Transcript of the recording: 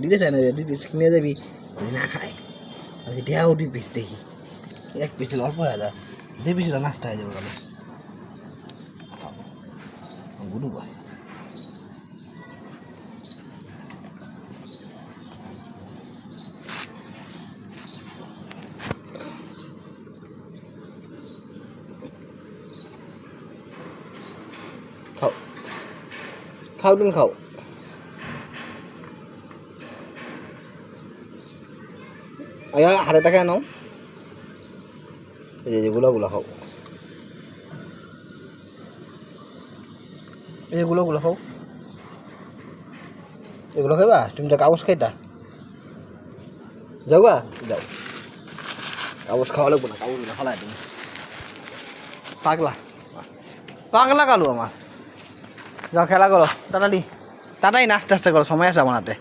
দিতে চায় না 2 পিস কিনে যাবি যদি না খায় আমি দেওয়াও 2 পিস দেখি 1 পিস অল্প হয়ে যায় 2 পিস নাস্তা হয়ে যাবে গেলে গুরু ভাই খাও খাও তুমি খাও আয়া হাতে টাকা নাও এই যে গুলো খাও এই গুলো খাও এগুলো খাইবা তুমি তো কাগজ খাইতা যাও গা যাও কাগজ খাওয়া লাগবো না কাগজগুলো ফেলাই তুমি পাগলা পাগলা কালু আমার যাও খেলা করো তাড়াতাড়ি তাড়াতাড়ি নাচতে আসতে করো সময় আছে আমার হাতে